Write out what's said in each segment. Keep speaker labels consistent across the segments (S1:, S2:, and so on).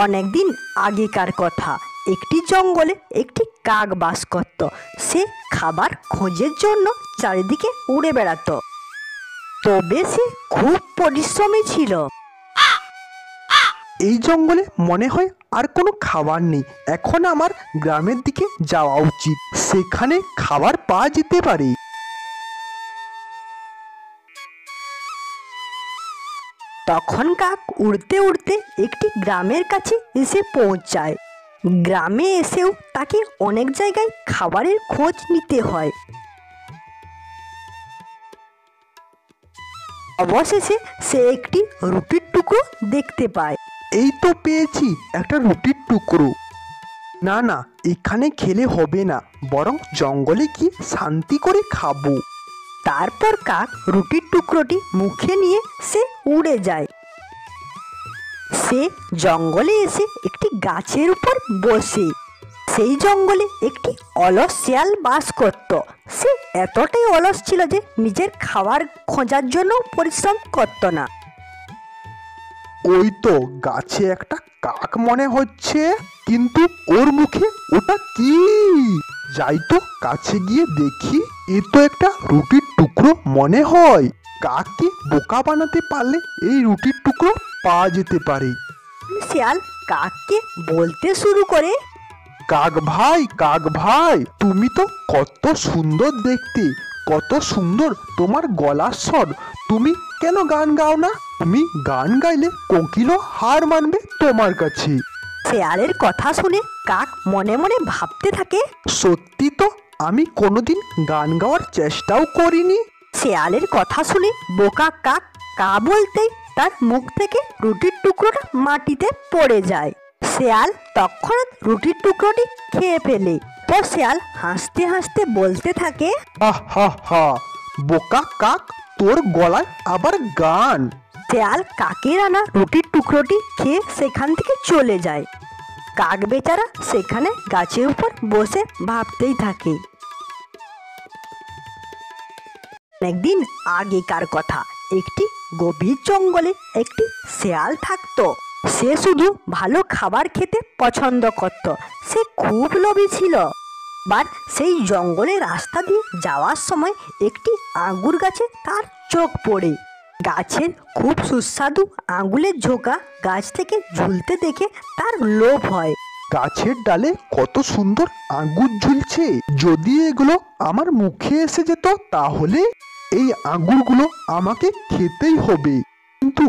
S1: অনেকদিন আগেকার কথা। একটি জঙ্গলে একটি কাক বাস করত। সে খাবার খোঁজের জন্য চারিদিকে উড়ে বেড়াতো। তবে সে খুব পরিশ্রমী ছিল।
S2: এই জঙ্গলে মনে হয় আর কোনো খাবার নেই। এখন আমার গ্রামের দিকে যাওয়া উচিত, সেখানে খাবার পাওয়া যেতে পারে।
S1: তখন কাক উড়তে উড়তে একটি গ্রামের কাছে এসে পৌঁছায়। গ্রামে এসেও তাকে অনেক জায়গায় খাবারের খোঁজ নিতে হয়। অবশেষে সে একটি রুটির টুকরো দেখতে পায়।
S2: এই তো পেয়েছি একটা রুটির টুকরো। না না, এখানে খেলে হবে না, বরং জঙ্গলে গিয়ে শান্তি করে খাবো।
S1: তারপর কাক রুটির টুকরোটি মুখে নিয়ে সে উড়ে যায়। সে জঙ্গলে এসে একটি গাছের উপর বসে। সেই জঙ্গলে একটি অলস শিয়াল বাস করত। সে এতটাই অলস ছিল যে নিজের খাবার খোঁজার জন্য পরিশ্রম করত না।
S2: ওই তো গাছে একটা কাক মনে হচ্ছে, কিন্তু ওর মুখে ওটা কি? যাই তো কাছে গিয়ে দেখি। এ তো একটা রুটির টুকরো মনে হয়। কাককে বোকা বানাতে পারলে এই রুটির টুকরো পাওয়া যেতে পারে।
S1: শিয়াল কাককে বলতে শুরু করে,
S2: কাক ভাই, তুমি তো কত সুন্দর দেখতে, কত সুন্দর তোমার গলার স্বর। তুমি কেন গান গাও না? তুমি গান গাইলে কোকিলও হার মানবে তোমার কাছে।
S1: শিয়ালের কথা শুনে কাক মনে মনে ভাবতে থাকে,
S2: সত্যি তো, আমি কোনোদিন গান গাওয়ার চেষ্টাও করিনি।
S1: শিয়ালের কথা শুনে বোকা কাক কা বলতেই তার মুখ থেকে রুটির টুকরোটা মাটিতে পড়ে যায়। শিয়াল তৎক্ষণাৎ রুটির টুকরোটি খেয়ে ফেলে। তো শিয়াল হাসতে হাসতে বলতে থাকে,
S2: হা, বোকা কাক, তোর গলায় আবার গান।
S1: শিয়াল কাকের আনা রুটির টুকরোটি খেয়ে সেখান থেকে চলে যায়। কাক বেচারা সেখানে গাছের উপর বসে ভাবতেই থাকে। অনেকদিন আগেকার কথা। একটি গভীর জঙ্গলে একটি শেয়াল থাকতো। সে শুধু ভালো খাবার খেতে পছন্দ করত। সে খুব লোভী ছিল। বার সেই জঙ্গলে রাস্তা দিয়ে যাওয়ার সময় একটি আঙ্গুর গাছে তার চোখ পড়ে। গাছের খুব সুস্বাদু আঙ্গুলের ঝোঁকা গাছ থেকে ঝুলতে দেখে তার লোভ হয়।
S2: গাছের ডালে কত সুন্দর আঙ্গুর ঝুলছে, যদি এগুলো আমার মুখে এসে যেত তাহলে। এই আঙ্গুরগুলো আমাকে খেতেই হবে। কিন্তু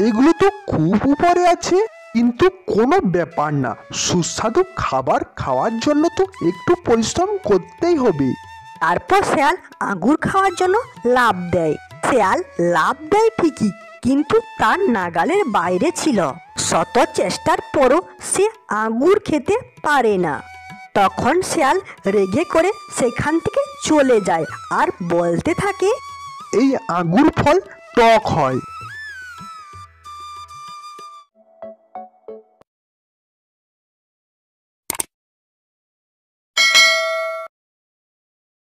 S2: এগুলো তো খুব উপরে আছে। কিন্তু কোনো ব্যাপার না, সুস্বাদু খাবার খাওয়ার জন্য তো একটু পরিশ্রম করতেই হবে।
S1: তারপর শেয়াল আঙ্গুর খাওয়ার জন্য লাফ দেয়। শেয়াল লাফ দেয় ঠিকই, কিন্তু তার নাগালের বাইরে ছিল। শত চেষ্টার পরও সে আঙ্গুর খেতে পারে না। তখন শেয়াল রেগে করে সেখান থেকে চলে যায় আর বলতে থাকে,
S2: এই আঙ্গুর ফল টক হয়।